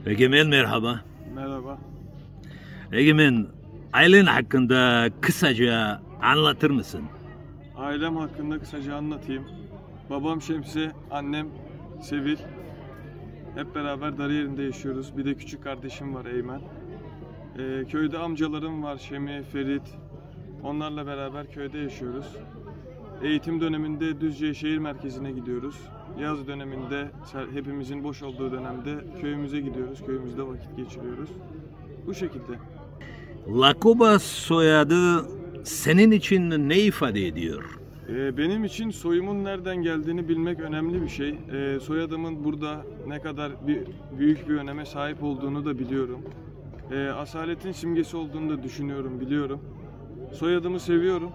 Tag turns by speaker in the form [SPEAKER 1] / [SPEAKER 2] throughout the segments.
[SPEAKER 1] Egemen merhaba.
[SPEAKER 2] Merhaba.
[SPEAKER 1] Egemen, ailen hakkında kısaca anlatır mısın?
[SPEAKER 2] Ailem hakkında kısaca anlatayım. Babam Şemsi, annem Sevil. Hep beraber Darıyer'inde yaşıyoruz. Bir de küçük kardeşim var Eymen. Köyde amcalarım var Şemi, Ferit. Onlarla beraber köyde yaşıyoruz. Eğitim döneminde Düzce şehir merkezine gidiyoruz. Yaz döneminde hepimizin boş olduğu dönemde köyümüze gidiyoruz. Köyümüzde vakit geçiriyoruz. Bu şekilde.
[SPEAKER 1] Lakoba soyadı senin için ne ifade ediyor?
[SPEAKER 2] Benim için soyumun nereden geldiğini bilmek önemli bir şey. Soyadımın burada ne kadar büyük bir öneme sahip olduğunu da biliyorum. Asaletin simgesi olduğunu da düşünüyorum, biliyorum. Soyadımı seviyorum.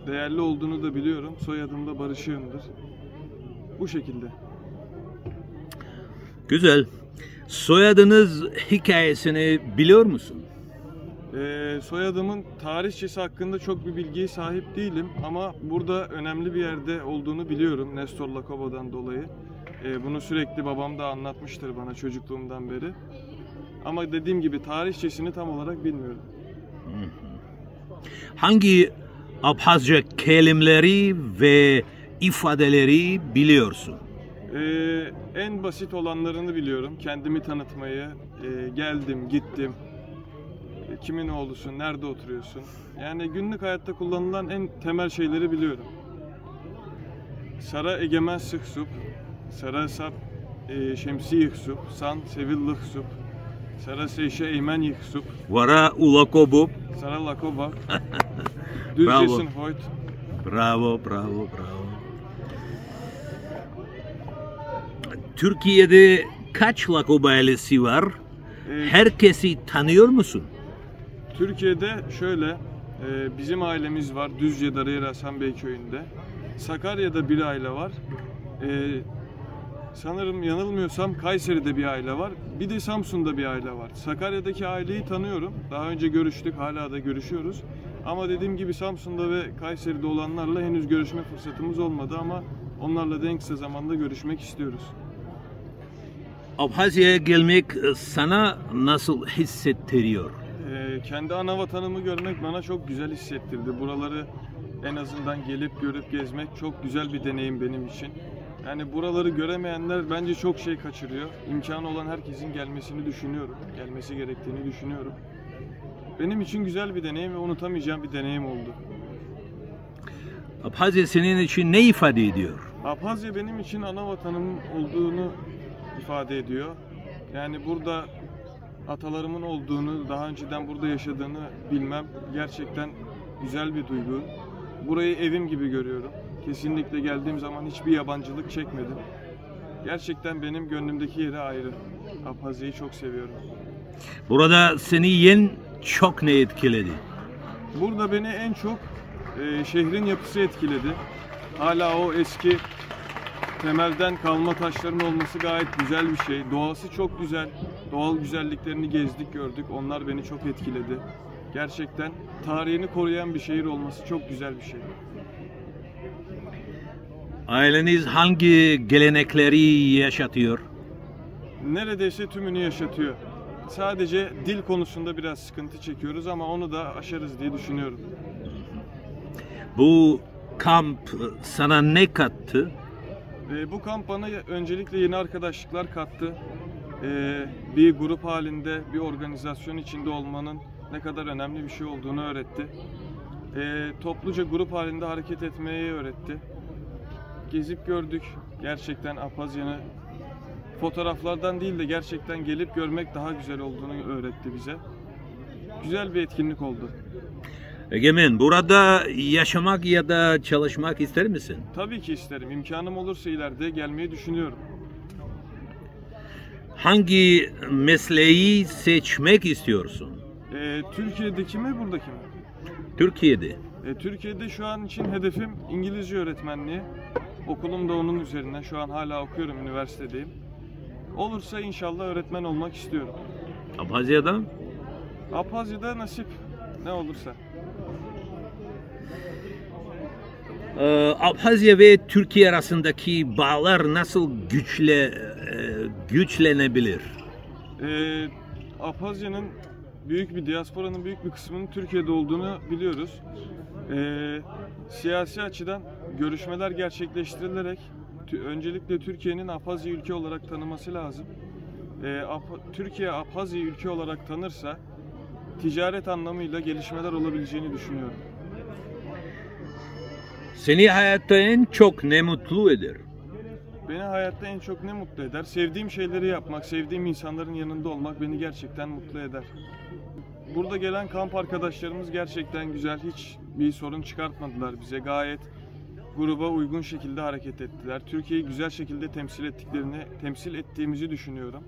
[SPEAKER 2] Değerli olduğunu da biliyorum. Soyadım da Barışığım'dır. Bu şekilde.
[SPEAKER 1] Güzel. Soyadınız hikayesini biliyor musun?
[SPEAKER 2] Soyadımın tarihçesi hakkında çok bir bilgiye sahip değilim ama burada önemli bir yerde olduğunu biliyorum Nestor Lakoba'dan dolayı. Bunu sürekli babam da anlatmıştır bana çocukluğumdan beri. Ama dediğim gibi tarihçesini tam olarak bilmiyorum.
[SPEAKER 1] Hangi Abhazca kelimeleri ve ifadeleri biliyorsun?
[SPEAKER 2] En basit olanlarını biliyorum. Kendimi tanıtmayı, geldim, gittim. Kimin oğlusun, nerede oturuyorsun? Yani günlük hayatta kullanılan en temel şeyleri biliyorum. Sara egemen sıksup, Sara sap şemsi yıksup, san sevil lıksup, Sara seyşe eymen yıksup,
[SPEAKER 1] Vara ulakobu.
[SPEAKER 2] Sara lakoba, düzcesin hoyt.
[SPEAKER 1] Bravo, bravo, bravo. Türkiye'de kaç Lakoba ailesi var? Herkesi tanıyor musun?
[SPEAKER 2] Türkiye'de şöyle, bizim ailemiz var Düzce Darıyer Hasanbey köyünde. Sakarya'da bir aile var. Sanırım yanılmıyorsam Kayseri'de bir aile var. Bir de Samsun'da bir aile var. Sakarya'daki aileyi tanıyorum. Daha önce görüştük, hala da görüşüyoruz. Ama dediğim gibi Samsun'da ve Kayseri'de olanlarla henüz görüşme fırsatımız olmadı ama onlarla da en kısa zamanda görüşmek istiyoruz.
[SPEAKER 1] Abhazya'ya gelmek sana nasıl hissettiriyor?
[SPEAKER 2] Kendi ana vatanımı görmek bana çok güzel hissettirdi. Buraları en azından gelip görüp gezmek çok güzel bir deneyim benim için. Yani buraları göremeyenler bence çok şey kaçırıyor. İmkanı olan herkesin gelmesini düşünüyorum. Gelmesi gerektiğini düşünüyorum. Benim için güzel bir deneyim ve unutamayacağım bir deneyim oldu.
[SPEAKER 1] Abhazya senin için ne ifade ediyor?
[SPEAKER 2] Abhazya benim için ana vatanım olduğunu ifade ediyor. Yani burada atalarımın olduğunu, daha önceden burada yaşadığını bilmem gerçekten güzel bir duygu. Burayı evim gibi görüyorum. Kesinlikle geldiğim zaman hiçbir yabancılık çekmedim. Gerçekten benim gönlümdeki yeri ayrı. Abhazya'yı çok seviyorum.
[SPEAKER 1] Burada seni çok ne etkiledi?
[SPEAKER 2] Burada beni en çok şehrin yapısı etkiledi. Hala o eski temelden kalma taşların olması gayet güzel bir şey. Doğası çok güzel. Doğal güzelliklerini gezdik, gördük. Onlar beni çok etkiledi. Gerçekten tarihini koruyan bir şehir olması çok güzel bir şey.
[SPEAKER 1] Aileniz hangi gelenekleri yaşatıyor?
[SPEAKER 2] Neredeyse tümünü yaşatıyor. Sadece dil konusunda biraz sıkıntı çekiyoruz ama onu da aşarız diye düşünüyorum.
[SPEAKER 1] Bu kamp sana ne kattı?
[SPEAKER 2] Bu kamp bana öncelikle yeni arkadaşlıklar kattı. Bir grup halinde, bir organizasyon içinde olmanın ne kadar önemli bir şey olduğunu öğretti. Topluca grup halinde hareket etmeyi öğretti. Gezip gördük. Gerçekten Abhazya'nı fotoğraflardan değil de gerçekten gelip görmek daha güzel olduğunu öğretti bize. Güzel bir etkinlik oldu.
[SPEAKER 1] Egemen, burada yaşamak ya da çalışmak ister misin?
[SPEAKER 2] Tabii ki isterim. İmkanım olursa ileride gelmeyi düşünüyorum.
[SPEAKER 1] Hangi mesleği seçmek istiyorsun?
[SPEAKER 2] Türkiye'deki mi, buradaki mi?
[SPEAKER 1] Türkiye'de.
[SPEAKER 2] Türkiye'de şu an için hedefim İngilizce öğretmenliği. Okulum da onun üzerine. Şu an hala okuyorum, üniversitedeyim. Olursa inşallah öğretmen olmak istiyorum.
[SPEAKER 1] Abhazya'da?
[SPEAKER 2] Abhazya'da nasip. Ne olursa.
[SPEAKER 1] Abhazya ve Türkiye arasındaki bağlar nasıl güçlenebilir?
[SPEAKER 2] Abhazya'nın diasporanın büyük bir kısmının Türkiye'de olduğunu biliyoruz. Siyasi açıdan görüşmeler gerçekleştirilerek öncelikle Türkiye'nin Abhazya ülke olarak tanıması lazım. Türkiye Abhazya'yı ülke olarak tanırsa ticaret anlamıyla gelişmeler olabileceğini düşünüyorum.
[SPEAKER 1] Seni hayatta en çok ne mutlu eder?
[SPEAKER 2] Beni hayatta en çok ne mutlu eder? Sevdiğim şeyleri yapmak, sevdiğim insanların yanında olmak beni gerçekten mutlu eder. Burada gelen kamp arkadaşlarımız gerçekten güzel, hiç bir sorun çıkartmadılar bize. Gayet gruba uygun şekilde hareket ettiler. Türkiye'yi güzel şekilde temsil ettiğimizi düşünüyorum.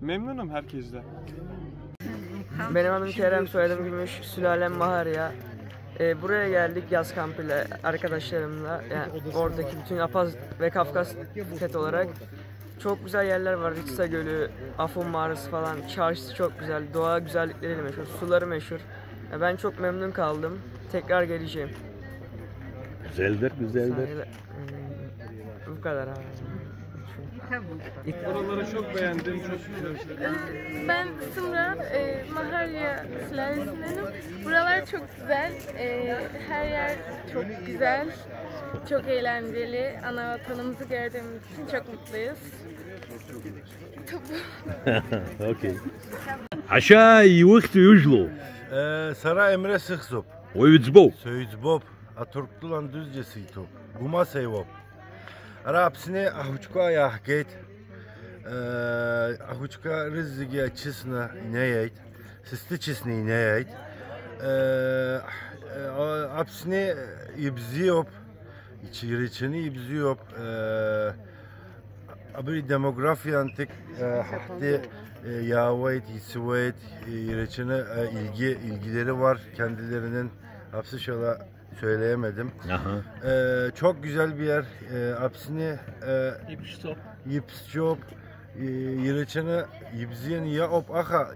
[SPEAKER 2] Memnunum herkesten.
[SPEAKER 3] Benim adım Kerem, soyadım Gümüş, sülalem Maharya. Buraya geldik yaz kampıyla arkadaşlarımla, yani oradaki bütün Apaz ve Kafkas set olarak. Çok güzel yerler var, Ritsa Gölü, Afon Mağarası falan, çarşısı çok güzel, doğa güzellikleriyle meşhur, suları meşhur. Ben çok memnun kaldım, tekrar geleceğim.
[SPEAKER 1] Güzeldir, güzeldir.
[SPEAKER 3] Bu kadar abi.
[SPEAKER 2] Oraları çok beğendim, çok güzel.
[SPEAKER 4] Ben Sımra, Maharya sülalesindenim. Buralar çok güzel, her yer çok güzel, çok eğlenceli. Ana vatanımızı gördüğümüz için çok mutluyuz.
[SPEAKER 1] Okey. Aşağı yuvıktı yüzlü.
[SPEAKER 5] Sara Emre Sıksop.
[SPEAKER 1] Oyudzbo.
[SPEAKER 5] Söğüzbop. Aturktulan düzcesi top. Guma seyvop. Arapsine ahuçka yahket. Ahuçka rizgi çisne ineyet. Sisti çisne ineyet. Apsine ibziyop. İçeriçini ibziyop. Abri demografiyantik hafte yavayet, yisuvayet, yeriçine ilgileri var kendilerinin. Hapsi şöyle söyleyemedim. Çok güzel bir yer. Apsini Yipsçop yeriçine yibziyen ya op aha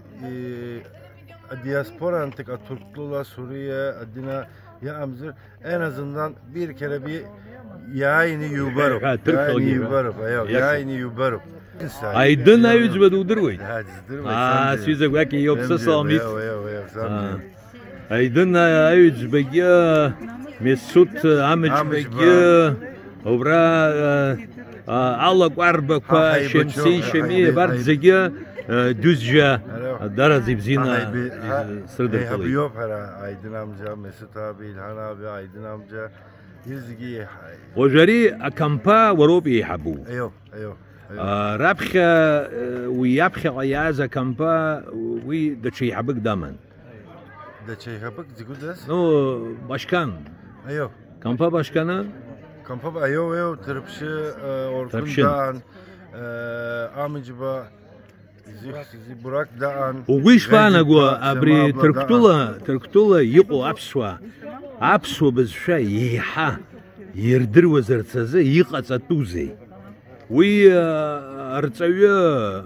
[SPEAKER 5] diaspora antik Türklula Suriye adına ya amzır en azından bir kere bir yayını yubarıp yayını yubarıp
[SPEAKER 1] Aydın ayucba dudurvay. Sizek vaki yoksa samit. Aydın ayucba ya Mesut amıcba obra Allah qarba kwa şemsi şemi bardzega düzce darazib zina sırdır kalı.
[SPEAKER 5] Yok para Aydın amca, Mesut abi, İlhan abi, Aydın amca يزقي
[SPEAKER 1] وجري أكمبا وروبي يحبو
[SPEAKER 5] ايوه
[SPEAKER 1] رابخة ويابخة عيازة كمبا وي دتشي يحبك دامن
[SPEAKER 5] دتشي يحبك زيقودس
[SPEAKER 1] نو باشكان
[SPEAKER 5] ايوه
[SPEAKER 1] كمبا باشكانا
[SPEAKER 5] كمبا ايوه تربشي اوركون دان امجبا زي براك دان
[SPEAKER 1] ويش فانا قوا ابري تركتولا يقو ابسوا بزشا يحا يردر وزرتسازه يقصتوزي وي ارتسويا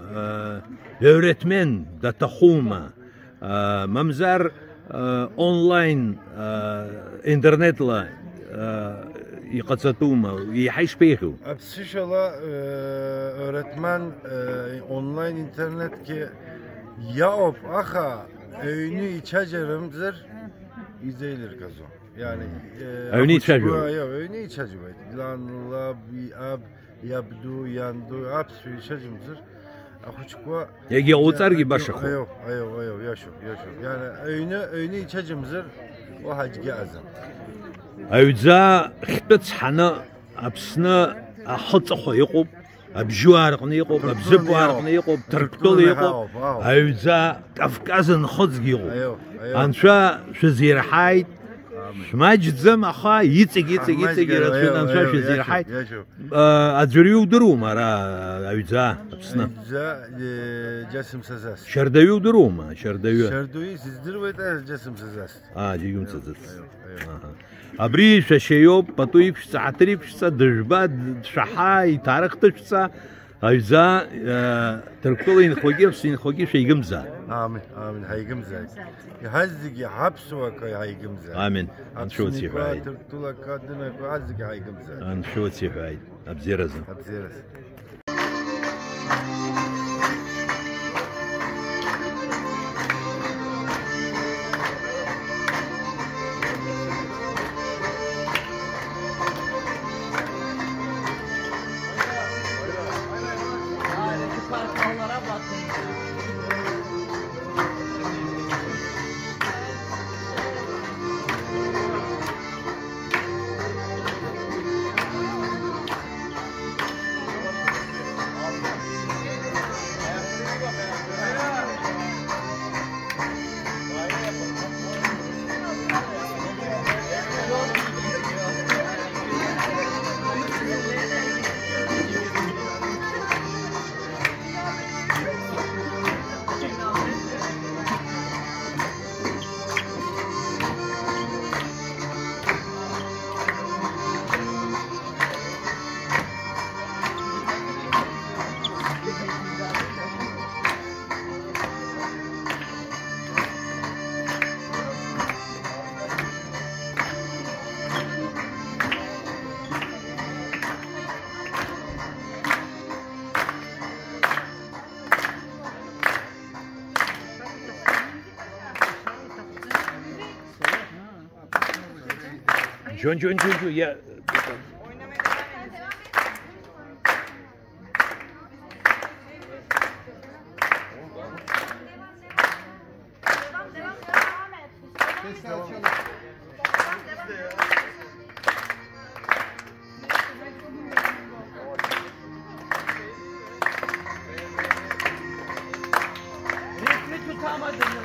[SPEAKER 1] öğretmen da tahuma mamzar online internetla يقصتوما يحيش بيخو
[SPEAKER 5] ابسشلا öğretmen online internet ki yaop aha öğünü içeceğimdir izleyilir gazo. Yani
[SPEAKER 1] öğünü içeceğim.
[SPEAKER 5] Öğünü içeceğim. Lanla bi ab yabdu yandu apsu içeceğimdir. Ahuçkwa
[SPEAKER 1] yegi otar gibi başakho.
[SPEAKER 5] Ayo yaşo. Yani öğünü içeceğimdir. O hacı azam.
[SPEAKER 1] أيوزا خبت حنا أبسنا أحط خيقوب أبجوار قنيقوب أبزبوار قنيقوب تركتول يقوب أيوزا كفكاز نخذ يقوب أنشا شزير حيد ما جزم أخا يتسق رسول أنشا شزير حيد أجريو درو مرا أيوزا أبسنا
[SPEAKER 5] جسم سزاس
[SPEAKER 1] شرديو درو ما شرديو
[SPEAKER 5] سيزدر ويتا جسم سزاس
[SPEAKER 1] جيوم سزاس أبري شيوب بطويك ساعتريك دجباد شحاي تاريخ تشسا أيزا تركتولين خوجي وسين خوجي شيء جمزة
[SPEAKER 5] آمين هاي جمزة يهزق يحبس وكاي هاي جمزة
[SPEAKER 1] آمين أنشوت سيفايد
[SPEAKER 5] تركتولا كادنا يهزق هاي جمزة
[SPEAKER 1] أنشوت سيفايد أبزيرز Şu ya.
[SPEAKER 3] Resmi tutamadım.